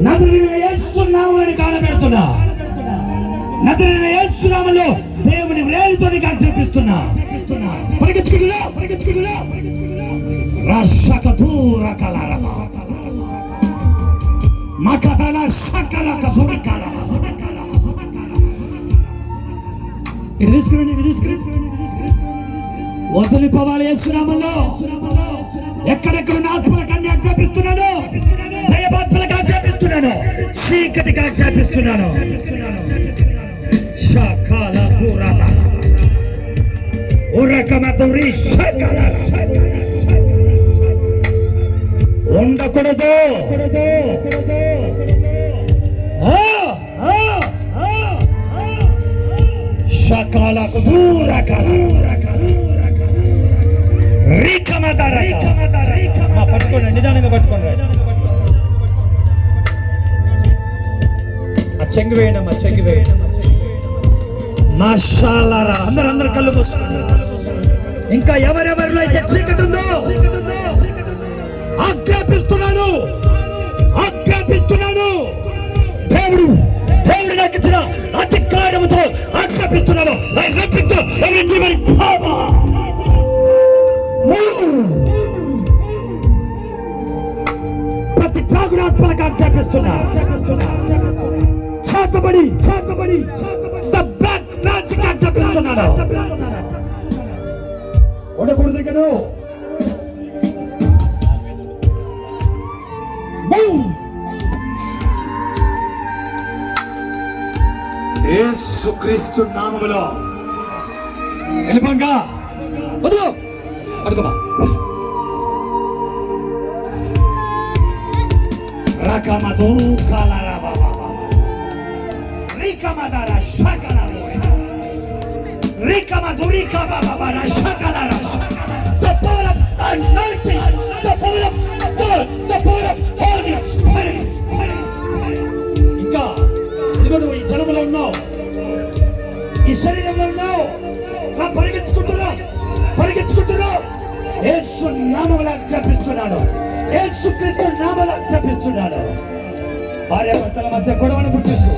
నజరేయుడైన యేసు నామములో కానబెడుతున్నా. నజరేయుడైన యేసు నామములో దేవుని వేలితో ఆజ్ఞాపిస్తున్నా. పరిగెత్తుకుంటున్నా రాషకదూర కలరమ మకదల షకలక దురకల. ఇది తీసుకురండి. వదిలిపోవాలి యేసు నామములో. ఎక్కడెక్కడ ఆత్మలకు అన్ని ఆజ్ఞాపిస్తున్నాను, దైవాత్మలకు ఆజ్ఞాపిస్తున్నాను, చీకటికి ఆజ్ఞాపిస్తున్నాను. షకల దురద ఉరకమతురి షకల ఉండకూడదు. షకలకు దూరకల పట్టుకోండి, నిదానంగా పట్టుకోండి. చెంగు వేయండి, చెంగు వేయండి. మాషాల్లాహ్. అందరూ కళ్ళు మూసుకోండి. ఇంకా ఎవరెవరిలో అయితే చీకటి ఉందో ఆజ్ఞాపిస్తున్నాను. దేవుడు నాకు ఇచ్చిన అధికారముతో ఆజ్ఞాపిస్తున్నాను. ప్రతి త్రాగుడాత్మలకు ఆజ్ఞాపిస్తున్నా. శాతబడి బ్లాక్ మ్యాజిక్ ఆజ్ఞాపిస్తున్నాను. ఉండకూడదు కదా. యేసుక్రీస్తు నామములో వెళ్ళిపోంగా. వదులు అడుగుమా. రకమదూరు కాలరా బాబా రికమదరా షకలరా రికమదురి కాబాబా షకలరా. The power of anointing, the power of God, the power of Holy Spirit. ఇంకా ఇదిగో నువ్వు ఈ జనములో ఉన్నావు, ఈ శరీరంలో ఉన్నావు. పరిగెత్తుకుంటున్నావు. యేసు నామములో ఆజ్ఞాపిస్తున్నాడు. యేసుక్రీస్తు నామములో ఆజ్ఞాపిస్తున్నాడు. భార్యాభర్తల మధ్య గొడవను పుట్టిస్తూ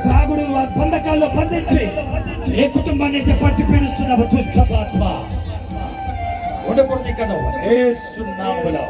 త్రాగుడు బంధకాల్లో బంధించి ఏ కుటుంబాన్ని అయితే పట్టి పీడిస్తున్నావు దుష్టపాత్మ, ఉండకూడదు ఇక్కడ. యేసు నామములో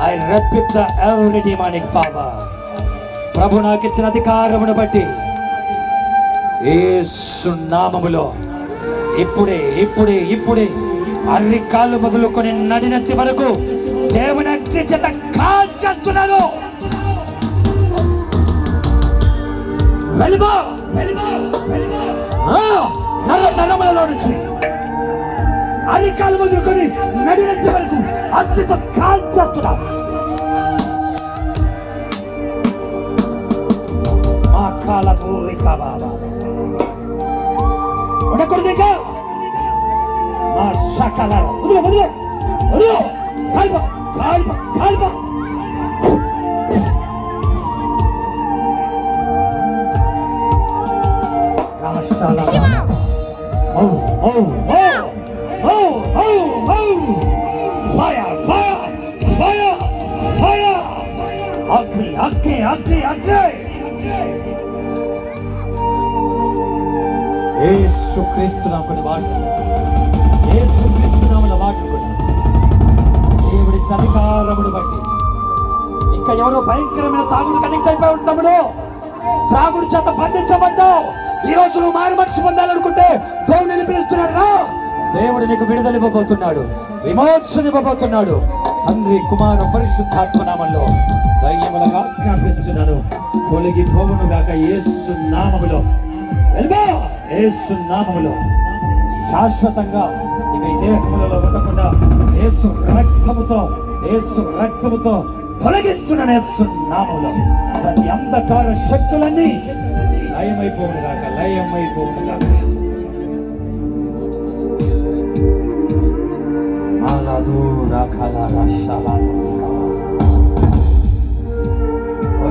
I rebuke the every demonic power. ప్రభు నాకు ఇచ్చిన అధికారమును బట్టి యేసు నామములో ఇప్పుడే అన్ని కాళ్ళు మొదలుకొని నడినెత్తి వరకు దేవుని అగ్ని చేత కాల్చేస్తున్నాను. వెళ్ళిపో నరములలో నుంచి అన్ని కాళ్ళు మొదలుకొని నడినెత్తి వరకు అగ్నితో కాల్చేస్తున్నాను. ఉండకూడదు ఇంకా. యేసుక్రీస్తు నామములో వాడుకుని దేవుడి అధికారమును బట్టి. ఇంకా ఎవరో భయంకరమైన తాగుడు కనెక్ట్ అయిపోయి ఉంటాడు. త్రాగుడు చేత బంధించబడ్డావు. ఈ రోజు నువ్వు మారు మనసు పొందాలనుకుంటే దేవుడిని పిలుస్తున్నాడు. దేవుడు నీకు విడుదల ఇవ్వబోతున్నాడు, విమోచన ఇవ్వబోతున్నాడు. తండ్రి కుమార పరిశుద్ధాత్మ నామములో దయ్యములుగా ఆజ్ఞాపిస్తున్నాను, తొలగిపోవును గాక యేసు నామములో. యేసు నామములో శాశ్వతంగా ఇక ఈ దేహములలో ఉండకుండా యేసు రక్తముతో తొలగిస్తున్నాను. యేసు నామములో ప్రతి అంధకార శక్తులన్నీ లయమైపోవును గాక.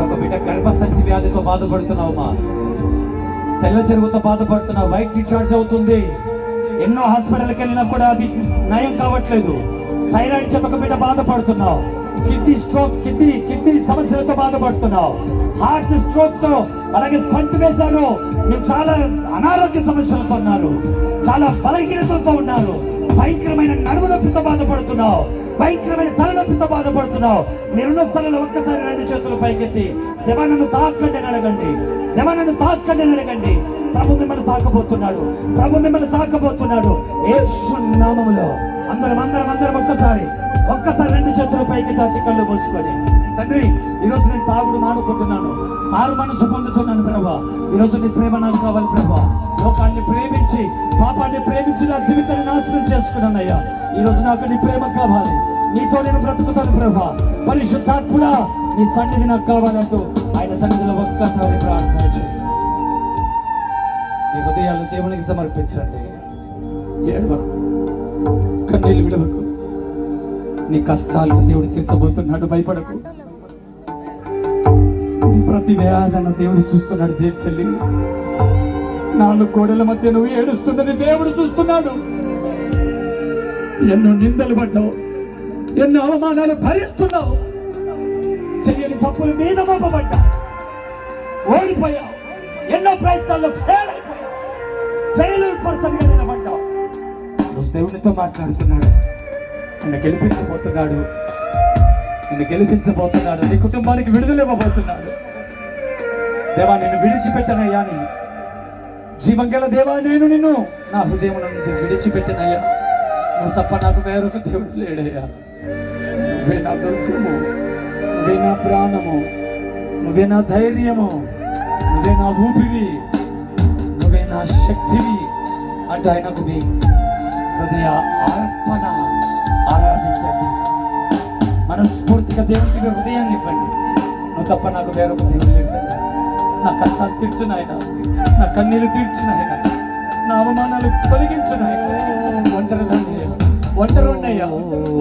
ఒక బిడ్డ గర్భసంచి వ్యాధితో బాధపడుతున్నావు మా. తెల్ల చెరువుతో బాధపడుతున్నావు, వైట్ డిశ్చార్జ్ అవుతుంది. ఎన్నో హాస్పిటల్కి వెళ్ళినా కూడా అది నయం కావట్లేదు. థైరాయిడ్ చేత ఒక బిడ్డ బాధపడుతున్నావు. కిడ్నీ సమస్యలతో బాధపడుతున్నావు. హార్ట్ స్ట్రోక్ తో, అలాగే స్టంట్ వేశారు. మీరు చాలా అనారోగ్య సమస్యలతో ఉన్నారు, చాలా బలహీనతలతో ఉన్నారు. భయంకరమైన నడుము నొప్పితో బాధపడుతున్నావు, భయంకరమైన తలనొప్పితో బాధపడుతున్నావు. మీరున్న స్థలంలో ఒక్కసారి 2 చేతులు పైకెత్తి దేవా నన్ను తాకండి అని అడగండి. దేవా నన్ను తాకండి అని అడగండి. ప్రభు మిమ్మల్ని తాకబోతున్నాడు. ప్రభు మిమ్మల్ని తాకబోతున్నాడు. యేసు నామములో అందరం ఒక్కసారి 2 చేతులు పైకి చాచి కళ్ళు మూసుకొని, తండ్రి ఈరోజు నేను తాగుడు మానుకుంటున్నాను, మారు మనసు పొందుతున్నాను ప్రభా. ఈరోజు నీ ప్రేమ నాకు కావాలి ప్రభా. లోకాన్ని ప్రేమించి పాపాన్ని ప్రేమించి నా జీవితాన్ని నాశనం చేసుకున్నానయ్యా. ఈరోజు నాకు నీ ప్రేమ కావాలి, నీతో నేను బ్రతుకుతాను ప్రభా. పరిశుద్ధాత్ముడా నీ సన్నిధి నాకు కావాలంటూ ఆయన సన్నిధిలో ఒక్కసారి ప్రార్థన చేయండి. నీ హృదయాలు దేవునికి సమర్పించండి. ఏడవకు, కన్నీళ్ళు విడవకు. నీ కష్టాలను దేవుడు తీర్చబోతున్నాడు, భయపడకు. నీ ప్రతి వేదన దేవుడు చూస్తున్నాడు. దేవి చెల్లి, 4 గోడల మధ్య నువ్వు ఏడుస్తున్నది దేవుడు చూస్తున్నాడు. ఎన్నో నిందలు పడ్డావు, ఎన్నో అవమానాలు భరిస్తున్నావు, చెయ్యని తప్పుల మీద మోపబడ్డా, ఓడిపోయావు. ఎన్నో ప్రయత్నాల్లో ఫెయిల్యూర్ పర్సన్ గా నిలబడ్డావు. రోజు దేవునితో మాట్లాడుతున్నాడు, నిన్ను గెలిపించబోతున్నాడు, నీ కుటుంబానికి విడుదల ఇవ్వబోతున్నాడు. దేవా నిన్ను విడిచిపెట్టనయ్యా, నీ జీవం గల దేవా నేను నిన్ను నా హృదయం నుండి విడిచిపెట్టనయ్యా. నువ్వు తప్ప నాకు వేరొక దేవుడు లేడయ్యా. నువ్వే నా దుర్గము, నువ్వే నా ప్రాణము, నువ్వే నా ధైర్యము, నువ్వే నా ఊపిరి, నువ్వే నా శక్తివి అంటూ ఆయనకు మీ హృదయ అర్పణ ఆరాధించండి. మనస్ఫూర్తిగా దేవునికి హృదయాన్ని ఇవ్వండి. నువ్వు తప్ప నాకు వేరొక దేవుడు లేడు. నా కష్టాలు తీర్చునాయన, నా కన్నీళ్ళు తీర్చునాయన, నా అవమానాలు తొలగించునాయన. ఒంటరి ఉన్నాయ్యా,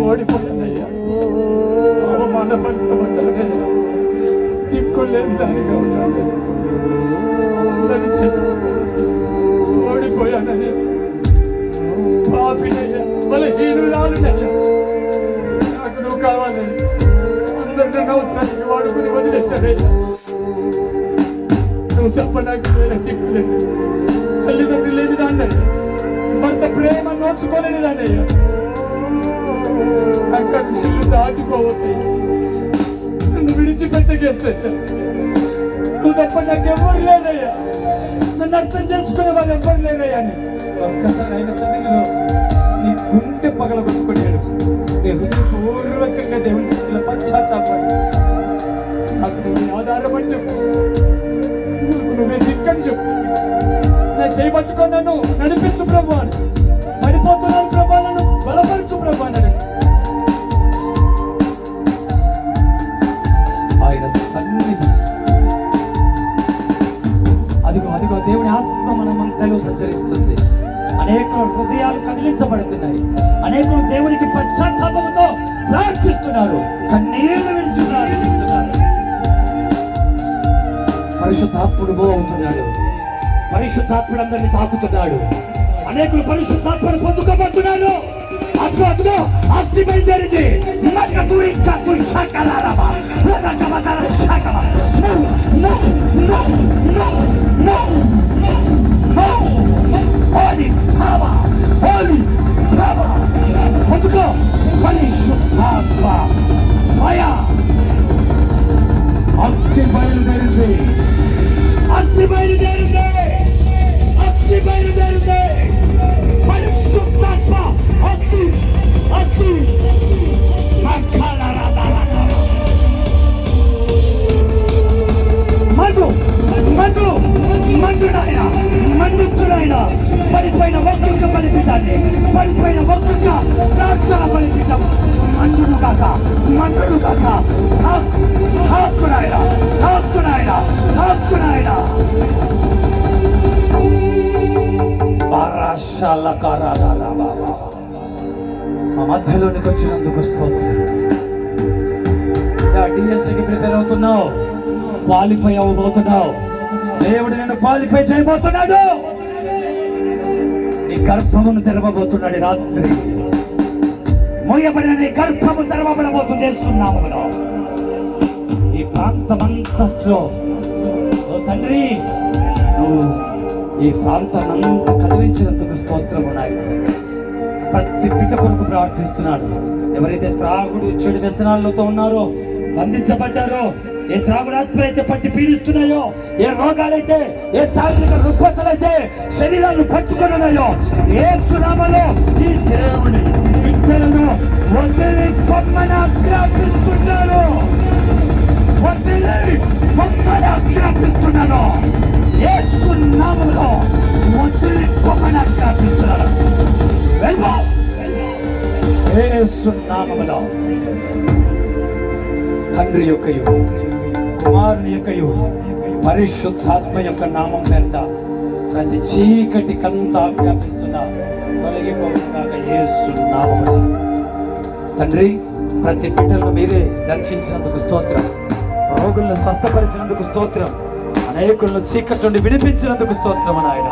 ఓడిపోయిందయ్యా, అవమానపరచబడ్డానయ్యా, దిక్కులేదు దానిగా ఉన్నాను, ఓడిపోయానయ్యా, పాపినయ్యా, బలహీనురాలునయ్యా. నాకు నువ్వు కావాలని అందరినీ అవసరానికి వాడుకుని వదిలేశానయ్యా. నువ్వు తప్ప నాకు వేరే దిక్కు లేదు. తల్లిదండ్రులు లేని దాన్నయ్యా, భర్త ప్రేమ నోచుకోలేని దాన్నయ్యా. అక్కడ నీళ్ళు దాటిపోవద్దయ్యా, నన్ను విడిచిపెట్టగేస్తాయ్యా. నువ్వు తప్ప నాకు ఎవరు లేదయ్యా, నన్ను అర్థం చేసుకునే వాళ్ళు ఎవరు లేరయ్యా. ఒక్కసారి ఆయన సన్నిధిలో నీ గుండె పగలగొట్టుకున్నాడు. నీ హృదయపూర్వకంగా దేవుని సన్నిధిలో పశ్చాత్తాపడి నాకు నువ్వు ఆధారపడి చెప్పు, నువ్వే దిక్కని చెప్పు. నా చేయబట్టుకున్నాను, నడిపించు ప్రభు అని. పడిపోతున్నాను ప్రభా, నన్ను బలపరచు ప్రభు అని ఆయన సన్నిధి. అదిగో దేవుని ఆత్మ మన మంటలో సంచరిస్తుంది. అనేకుల హృదయాలు కదిలించబడుతున్నాయి. అనేకులు దేవునికి పశ్చాత్తాపంతో ప్రార్థిస్తున్నారు, కన్నీళ్లు విడిచి ప్రార్థిస్తున్నారు. పరిశుద్ధాత్ముడు అవుతున్నాడు, పరిశుద్ధాత్ముడు అందరినీ తాకుతున్నాడు. అనేకులు పరిశుద్ధాత్మను పొందుకోబోతున్నారు. అదిగో అగ్ని బయలుదేరింది. Holy power, holy power. అందుకో పరిశుద్ధాత్మ ఫైర్. అగ్ని బయలుదేరింది, అగ్ని బయలుదేరింది, అగ్ని బయలుదేరింది. పరిశుద్ధాత్మ అగ్ని, అగ్ని మండు మండు మండు నాయన, మండించు నాయన. పడిపోయిన ఒక్కొక్క బలిపీఠాన్ని, పడిపోయిన ఒక్కొక్క ప్రార్థన బలిపీఠం మండును కాక, మండును కాక. హాక్కు నాయన, హాక్కు నాయన, హాక్కు నాయన. మా మధ్యలోనికి వచ్చినందుకు స్తోత్రం. డిఎస్సికి ప్రిపేర్ అవుతున్నావు, క్వాలిఫై అవ్వబోతున్నావు. దేవుడు నిన్ను క్వాలిఫై చేయబోతున్నాడు. నీ గర్భమును తెరవబోతున్నాడు. రాత్రి మోయబడిన నీ గర్భము తెరవబడబోతుంది యేసునామములో. ఈ ప్రాంతమంతట్లో ఓ తండ్రి, నువ్వు ఈ ప్రాంతాన్నంతా కదిలించినందుకు స్తోత్రము నాయన. ప్రతి బిడ్డ కొరకు ప్రార్థిస్తున్నాడు. ఎవరైతే త్రాగుడు చెడు వ్యసనాలతో ఉన్నారో, బంధించబడ్డారో, ఏ త్రాగుడాత్మలు అయితే పట్టి పీడిస్తున్నాయో, ఏ రోగాలైతే, ఏ శారీరక రుగ్మతలైతే శరీరాలను పట్టుకొని ఉన్నాయో, యేసు నామములో ఈ దేవుని బిడ్డలను వదిలి పొమ్మని ఆజ్ఞాపిస్తున్నాను. వదిలి పొమ్మని ఆజ్ఞాపిస్తున్నాను. యేసు నామములో వదిలి పొమ్మని ఆజ్ఞాపిస్తున్నాను. వెళ్ళిపో. యేసు నామములో తండ్రి యొక్కయు కుమారుని యొక్కయు పరిశుద్ధాత్మ యొక్క నామం పేరిట ప్రతి చీకటి కంతా ఆజ్ఞాపిస్తున్నా, తొలగిపోతుందాక యేసు నామములో. తండ్రి, ప్రతి బిడ్డలను మీరే దర్శించినందుకు స్తోత్రం. రోగులను స్వస్థపరిచినందుకు స్తోత్రం. అనేకులను చీకటి నుండి విడిపించినందుకు స్తోత్రం నాయన.